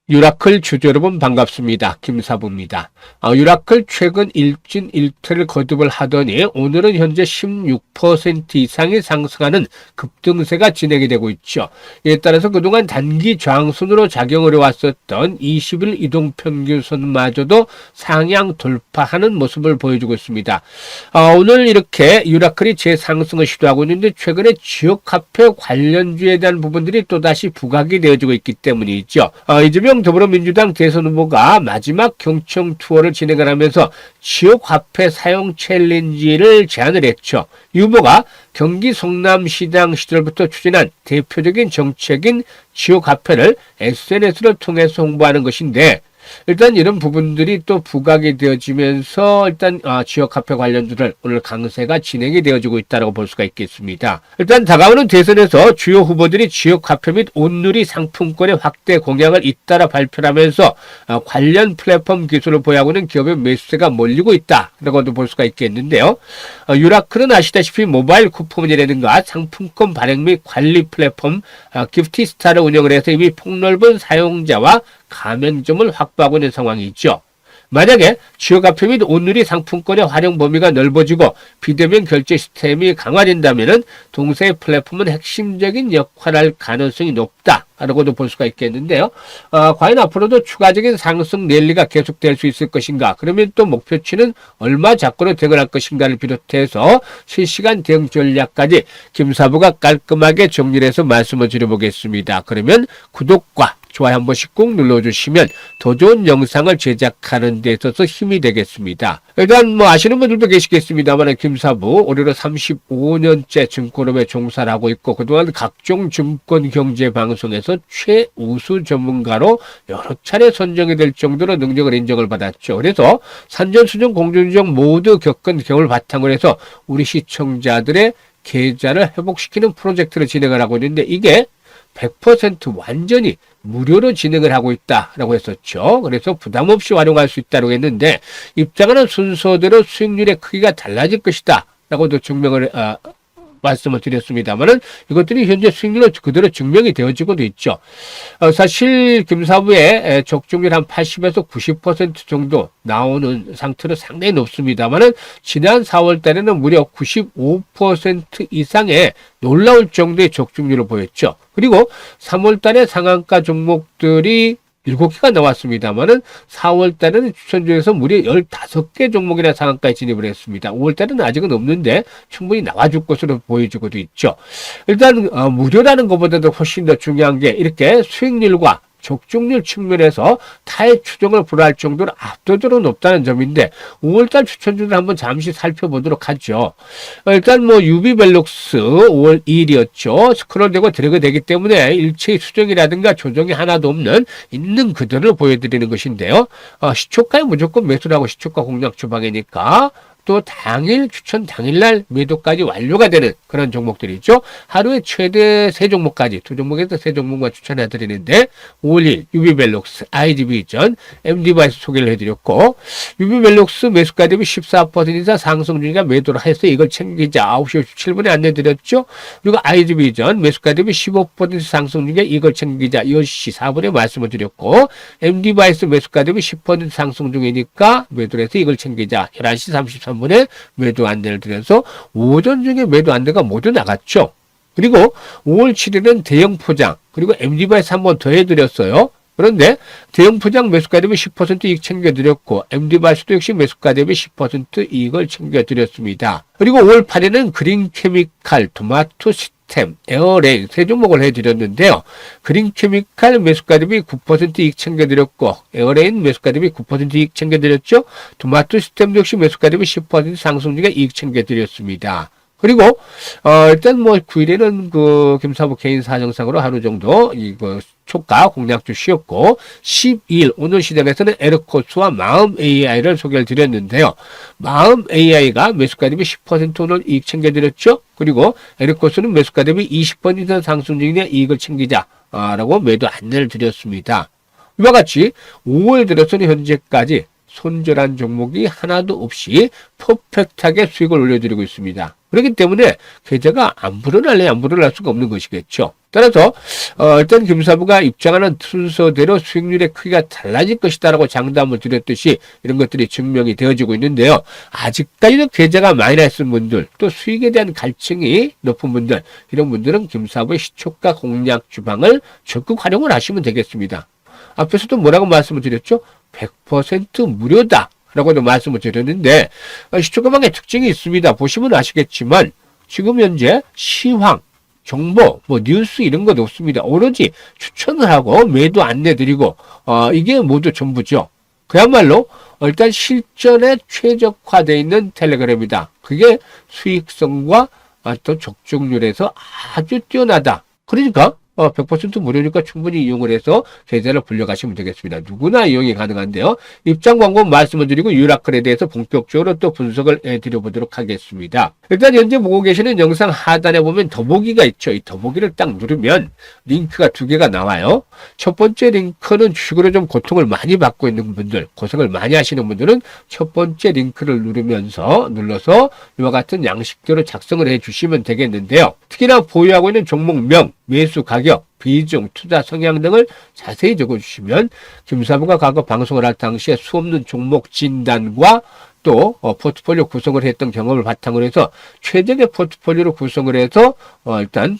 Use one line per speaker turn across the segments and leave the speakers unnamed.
유라클 주주 여러분 반갑습니다. 김사부입니다. 유라클 최근 일진 일퇴를 거듭을 하더니 오늘은 현재 16% 이상이 상승하는 급등세가 진행이 되고 있죠. 이에 따라서 그동안 단기 저항선으로 작용을 해왔었던 20일 이동평균선마저도 상향 돌파하는 모습을 보여주고 있습니다. 오늘 이렇게 유라클이 재상승을 시도하고 있는데 최근에 지역화폐 관련주에 대한 부분들이 또다시 부각이 되어지고 있기 때문이죠. 이재명 더불어민주당 대선 후보가 마지막 경청 투어를 진행을 하면서 지역화폐 사용 챌린지를 제안을 했죠. 이 후보가 경기 성남시장 시절부터 추진한 대표적인 정책인 지역화폐를 SNS를 통해서 홍보하는 것인데, 일단 이런 부분들이 또 부각이 되어지면서 일단 지역화폐 관련주를 오늘 강세가 진행이 되어지고 있다고 볼 수가 있겠습니다. 일단 다가오는 대선에서 주요 후보들이 지역화폐 및 온누리 상품권의 확대 공약을 잇따라 발표하면서 관련 플랫폼 기술을 보유하고 있는 기업의 매수세가 몰리고 있다라고도 볼 수가 있겠는데요. 유라클은 아시다시피 모바일 쿠폰이라든가 상품권 발행 및 관리 플랫폼 기프티스타를 운영을 해서 이미 폭넓은 사용자와 가맹점을 확보하고 있는 상황이죠. 만약에 지역화폐 및 온누리 상품권의 활용 범위가 넓어지고 비대면 결제 시스템이 강화된다면 동세의 플랫폼은 핵심적인 역할을 할 가능성이 높다라고도 볼 수가 있겠는데요. 과연 앞으로도 추가적인 상승 랠리가 계속될 수 있을 것인가? 그러면 또 목표치는 얼마 잡고로 대응할 것인가를 비롯해서 실시간 대응 전략까지 김사부가 깔끔하게 정리를 해서 말씀을 드려보겠습니다. 그러면 구독과 좋아요 한 번씩 꾹 눌러주시면 더 좋은 영상을 제작하는 데 있어서 힘이 되겠습니다. 일단 아시는 분들도 계시겠습니다만 김사부 올해로 35년째 증권업에 종사를 하고 있고 그동안 각종 증권 경제 방송에서 최우수 전문가로 여러 차례 선정이 될 정도로 능력을 인정을 받았죠. 그래서 산전수전 공정정 모두 겪은 경험을 바탕으로 해서 우리 시청자들의 계좌를 회복시키는 프로젝트를 진행을 하고 있는데 이게 100% 완전히 무료로 진행을 하고 있다라고 했었죠. 그래서 부담 없이 활용할 수 있다고 했는데 입장하는 순서대로 수익률의 크기가 달라질 것이다 라고도 증명을 말씀을 드렸습니다만은 이것들이 현재 수익률로 그대로 증명이 되어지고도 있죠. 사실 김사부의 적중률 한 80에서 90% 정도 나오는 상태로 상당히 높습니다만은 지난 4월 달에는 무려 95% 이상의 놀라울 정도의 적중률을 보였죠. 그리고 3월 달에 상한가 종목들이 7개가 나왔습니다만은 4월 달에는 추천 중에서 무려 15개 종목이나 상한가에 진입을 했습니다. 5월 달에는 아직은 없는데 충분히 나와줄 것으로 보여지고도 있죠. 일단 무료라는 것보다도 훨씬 더 중요한 게 이렇게 수익률과 적중률 측면에서 타의 추정을 불허할 정도로 압도적으로 높다는 점인데 5월달 추천주를 한번 잠시 살펴보도록 하죠. 일단 유비벨록스 5월 2일이었죠. 스크롤되고 드래그 되기 때문에 일체의 수정이라든가 조정이 하나도 없는 있는 그대로 보여드리는 것인데요. 시초가에 무조건 매수를 하고 시초가 공략 주방이니까 또 당일 추천 당일날 매도까지 완료가 되는 그런 종목들이죠. 하루에 최대 3종목까지 2종목에서 3종목만 추천해 드리는데 5월 1일 유비벨록스, IG비전, MD바이스 소개를 해드렸고 유비벨록스 매수가 대비 14% 이상 상승 중이니까 매도를 해서 이걸 챙기자 9시 57분에 안내드렸죠. 그리고 IG비전 매수가 대비 15% 상승 중에 이걸 챙기자 10시 4분에 말씀을 드렸고 MD바이스 매수가 대비 10% 상승 중이니까 매도를 해서 이걸 챙기자 11시 33분에 매도 안내를 드려서 오전 중에 매도 안내가 모두 나갔죠. 그리고 5월 7일은 대형 포장 그리고 MD바이스 한 번 더 해드렸어요. 그런데 대형 포장 매수가 대비 10% 이익 챙겨드렸고 MD바이스도 역시 매수가 대비 10% 이익을 챙겨드렸습니다. 그리고 5월 8일은 그린케미칼, 토마토 시스템, 에어레인 3종목을 해드렸는데요. 그린케미칼 매수가 대비 9% 이익 챙겨드렸고 에어레인 매수가 대비 9% 이익 챙겨드렸죠. 토마토 시스템도 역시 매수가 대비 10% 상승 중에 이익 챙겨드렸습니다. 그리고 일단 9일에는 김사부 개인 사정상으로 하루 정도 이거 초가 공략주 쉬었고 12일 오늘 시장에서는 에르코스와 마음 AI를 소개를 드렸는데요. 마음 AI가 매수가 대비 10% 오늘 이익 챙겨드렸죠. 그리고 에르코스는 매수가 대비 20% 상승 중에 이익을 챙기자라고 매도 안내를 드렸습니다. 이와 같이 5월 들어서는 현재까지 손절한 종목이 하나도 없이 퍼펙트하게 수익을 올려드리고 있습니다. 그렇기 때문에 계좌가 안 불어날 수가 없는 것이겠죠. 따라서 일단 김사부가 입장하는 순서대로 수익률의 크기가 달라질 것이다라고 장담을 드렸듯이 이런 것들이 증명이 되어지고 있는데요. 아직까지도 계좌가 마이너스인 분들, 또 수익에 대한 갈증이 높은 분들, 이런 분들은 김사부의 시초가 공략 주방을 적극 활용을 하시면 되겠습니다. 앞에서도 뭐라고 말씀을 드렸죠? 100% 무료다 라고도 말씀을 드렸는데, 시초가방의 특징이 있습니다. 보시면 아시겠지만 지금 현재 시황, 정보, 뉴스 이런 것 없습니다. 오로지 추천을 하고 매도 안내드리고 이게 모두 전부죠. 그야말로 일단 실전에 최적화되어 있는 텔레그램이다. 그게 수익성과 또 적중률에서 아주 뛰어나다. 그러니까 100% 무료니까 충분히 이용을 해서 계좌를 불려가시면 되겠습니다. 누구나 이용이 가능한데요. 입장 광고 말씀을 드리고 유라클에 대해서 본격적으로 또 분석을 해드려보도록 하겠습니다. 일단 현재 보고 계시는 영상 하단에 보면 더보기가 있죠. 이 더보기를 딱 누르면 링크가 두 개가 나와요. 첫 번째 링크는 주식으로 좀 고통을 많이 받고 있는 분들, 고생을 많이 하시는 분들은 첫 번째 링크를 눌러서 이와 같은 양식대로 작성을 해주시면 되겠는데요. 특히나 보유하고 있는 종목명, 매수 가격, 비중, 투자 성향 등을 자세히 적어주시면 김사부가 과거 방송을 할 당시에 수없는 종목 진단과 또 포트폴리오 구성을 했던 경험을 바탕으로 해서 최적의 포트폴리오를 구성을 해서 일단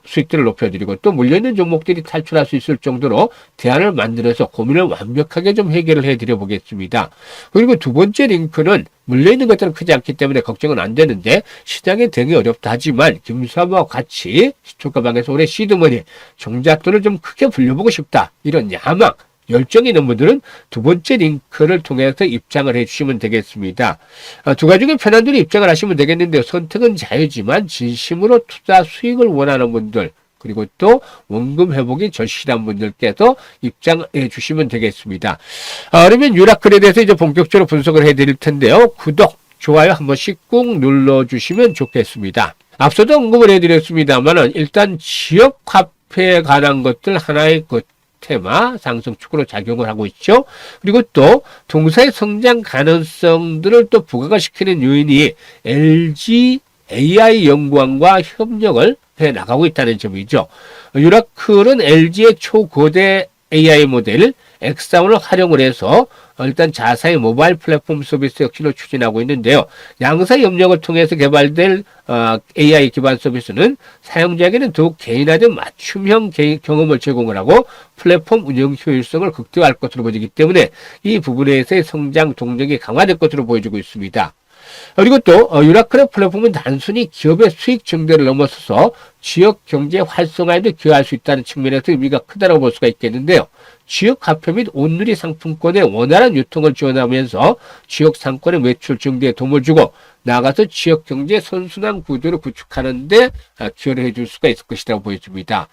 수익들을 높여드리고 또 물려있는 종목들이 탈출할 수 있을 정도로 대안을 만들어서 고민을 완벽하게 좀 해결을 해드려 보겠습니다. 그리고 두 번째 링크는 물려있는 것들은 크지 않기 때문에 걱정은 안 되는데 시장에 대응이 어렵다 하지만 김사부와 같이 시초가방에서 올해 시드머니 종잣돈을 좀 크게 불려보고 싶다, 이런 야망, 열정이 있는 분들은 두 번째 링크를 통해서 입장을 해주시면 되겠습니다. 두 가지 중에 편한 대로 입장을 하시면 되겠는데요. 선택은 자유지만 진심으로 투자 수익을 원하는 분들, 그리고 또 원금 회복이 절실한 분들께서 입장해 주시면 되겠습니다. 그러면 유라클에 대해서 이제 본격적으로 분석을 해드릴 텐데요. 구독, 좋아요 한 번씩 꾹 눌러주시면 좋겠습니다. 앞서도 언급을 해드렸습니다만은 일단 지역 화폐에 관한 것들 하나의 테마 상승축으로 작용을 하고 있죠. 그리고 또 동사의 성장 가능성들을 또 부각을 시키는 요인이 LG AI 연구원과 협력을 해 나가고 있다는 점이죠. 유라클은 LG의 초거대 AI 모델 엑사운을 활용을 해서 일단 자사의 모바일 플랫폼 서비스 혁신을 추진하고 있는데요. 양사 협력을 통해서 개발될 AI 기반 서비스는 사용자에게는 더욱 개인화된 맞춤형 경험을 제공을 하고 플랫폼 운영 효율성을 극대화할 것으로 보이기 때문에 이 부분에서의 성장 동력이 강화될 것으로 보여지고 있습니다. 그리고 또 유라클의 플랫폼은 단순히 기업의 수익 증대를 넘어서서 지역 경제 활성화에도 기여할 수 있다는 측면에서 의미가 크다고 볼 수가 있겠는데요. 지역 화폐 및 온누리 상품권의 원활한 유통을 지원하면서 지역 상권의 매출 증대에 도움을 주고 나아가서 지역 경제 선순환 구조를 구축하는 데 기여를 해줄 수가 있을 것이라고 보여집니다.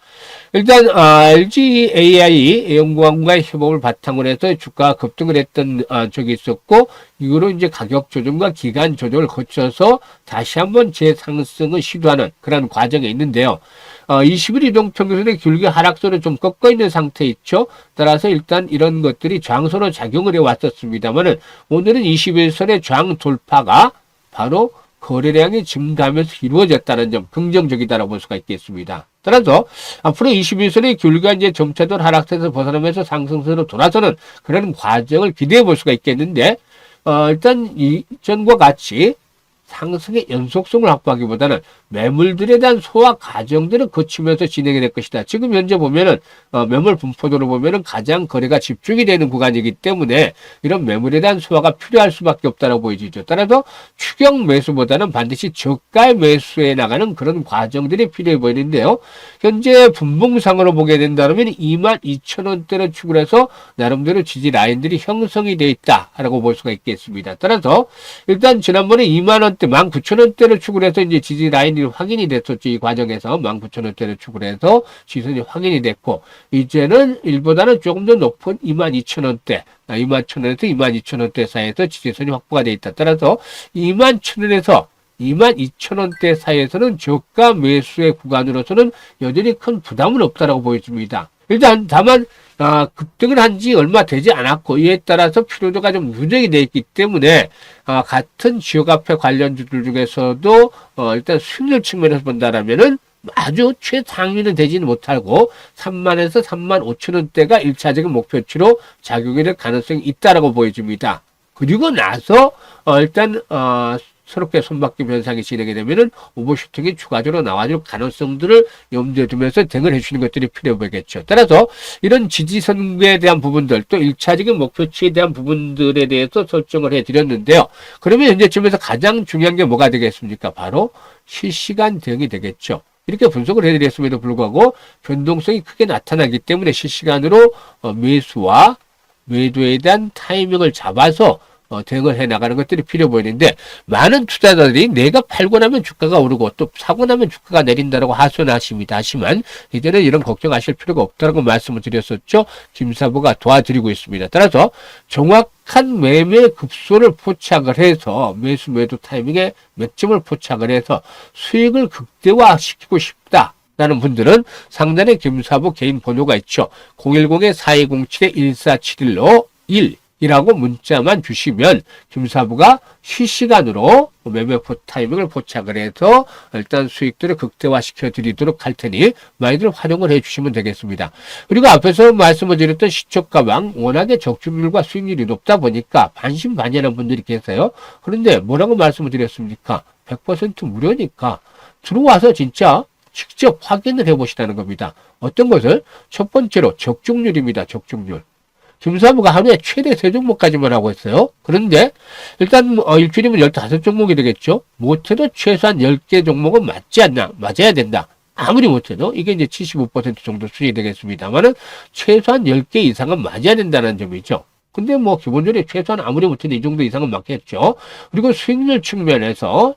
일단 LG AI 연구원과의 협업을 바탕으로 해서 주가가 급등을 했던 적이 있었고 이후로 이제 가격 조정과 기간 조정을 거쳐서 다시 한번 재상승을 시도하는 그런 과정에 있는데요. 20일 이동평균선의 귤기 하락선을 좀 꺾어 있는 상태에 있죠. 따라서 일단 이런 것들이 저항선으로 작용을 해왔었습니다만은 오늘은 21선의 저항 돌파가 바로 거래량이 증가하면서 이루어졌다는 점 긍정적이다라고 볼 수가 있겠습니다. 따라서 앞으로 21선의 귤기가 이제 점차적으로 하락세에서 벗어나면서 상승선으로 돌아서는 그런 과정을 기대해 볼 수가 있겠는데 일단 이전과 같이 상승의 연속성을 확보하기보다는 매물들에 대한 소화 과정들을 거치면서 진행이 될 것이다. 지금 현재 보면은 매물 분포도로 보면은 가장 거래가 집중이 되는 구간이기 때문에 이런 매물에 대한 소화가 필요할 수밖에 없다고 보여지죠. 따라서 추격 매수보다는 반드시 저가의 매수에 나가는 그런 과정들이 필요해 보이는데요. 현재 분봉상으로 보게 된다면 22,000원대를 축을 해서 나름대로 지지 라인들이 형성이 되어 있다라고 볼 수가 있겠습니다. 따라서 일단 지난번에 20,000원대 19,000원대를 축을 해서 이제 지지 라인이 확인이 됐었죠. 이 과정에서 19,000원대를 축을 해서 지선이 확인이 됐고 이제는 일보다는 조금 더 높은 22,000원대 21,000원에서 22,000원대 사이에서 지지선이 확보가 되어 있다. 따라서 21,000원에서 22,000원대 사이에서는 저가 매수의 구간으로서는 여전히 큰 부담은 없다라고 보여집니다. 일단 다만 급등을 한 지 얼마 되지 않았고 이에 따라서 피로도가 좀 누적이 되어 있기 때문에 같은 지역화폐 관련주들 중에서도 일단 수익률 측면에서 본다라면은 아주 최상위는 되지는 못하고 3만에서 3만 5천 원대가 1차적인 목표치로 작용이 될 가능성이 있다라고 보여집니다. 그리고 나서 일단 새롭게 손바뀜 현상이 진행이 되면은 오버슈팅이 추가적으로 나와줄 가능성들을 염두에 두면서 대응을 해주시는 것들이 필요해 보이겠죠. 따라서 이런 지지선에 대한 부분들 또 1차적인 목표치에 대한 부분들에 대해서 설정을 해드렸는데요. 그러면 현재쯤에서 가장 중요한 게 뭐가 되겠습니까? 바로 실시간 대응이 되겠죠. 이렇게 분석을 해드렸음에도 불구하고 변동성이 크게 나타나기 때문에 실시간으로 매수와 매도에 대한 타이밍을 잡아서 대응을 해 나가는 것들이 필요해 보이는데 많은 투자자들이 내가 팔고 나면 주가가 오르고 또 사고 나면 주가가 내린다라고 하소연하십니다. 하지만 이제는 이런 걱정하실 필요가 없다고 말씀을 드렸었죠. 김사부가 도와드리고 있습니다. 따라서 정확한 매매 급소를 포착을 해서 매수 매도 타이밍에 맥점을 포착을 해서 수익을 극대화시키고 싶다. 라는 분들은 상단에 김사부 개인 번호가 있죠. 010-4207-1471로 1이라고 문자만 주시면 김사부가 실시간으로 매매포 타이밍을 포착을 해서 일단 수익들을 극대화시켜 드리도록 할 테니 많이들 활용을 해 주시면 되겠습니다. 그리고 앞에서 말씀을 드렸던 시초가방 워낙에 적중률과 수익률이 높다 보니까 반신반의하는 분들이 계세요. 그런데 뭐라고 말씀을 드렸습니까? 100% 무료니까 들어와서 진짜 직접 확인을 해보시라는 겁니다. 어떤 것을? 첫 번째로 적중률입니다. 적중률. 김사부가 하루에 최대 3종목까지만 하고 있어요. 그런데 일단 일주일이면 15종목이 되겠죠. 못해도 최소한 10개 종목은 맞지 않나? 맞아야 된다. 아무리 못해도 이게 이제 75% 정도 수준이 되겠습니다만은 최소한 10개 이상은 맞아야 된다는 점이죠. 근데 뭐 기본적으로 최소한 아무리 못해도 이 정도 이상은 맞겠죠. 그리고 수익률 측면에서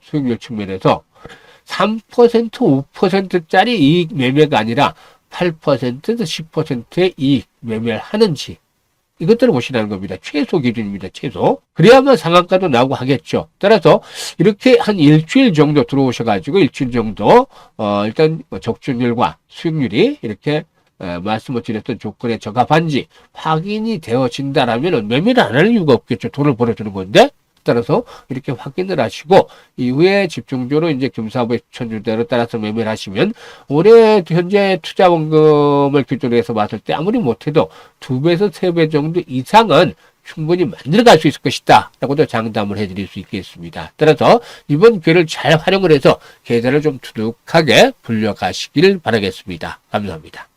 3%, 5%짜리 이익 매매가 아니라 8%에서 10%의 이익 매매를 하는지 이것들을 보시라는 겁니다. 최소 기준입니다. 최소. 그래야만 상한가도 나오고 하겠죠. 따라서 이렇게 한 일주일 정도 들어오셔가지고 일주일 정도 일단 적중률과 수익률이 이렇게 말씀을 드렸던 조건에 적합한지 확인이 되어진다라면 매매를 안 할 이유가 없겠죠. 돈을 벌어주는 건데. 따라서 이렇게 확인을 하시고 이후에 집중적으로 이제 김사부의 추천주대로 따라서 매매를 하시면 올해 현재 투자원금을 기준으로 해서 봤을 때 아무리 못해도 2배에서 3배 정도 이상은 충분히 만들어갈 수 있을 것이다 라고도 장담을 해드릴 수 있겠습니다. 따라서 이번 기회를 잘 활용을 해서 계좌를 좀 두둑하게 불려가시길 바라겠습니다. 감사합니다.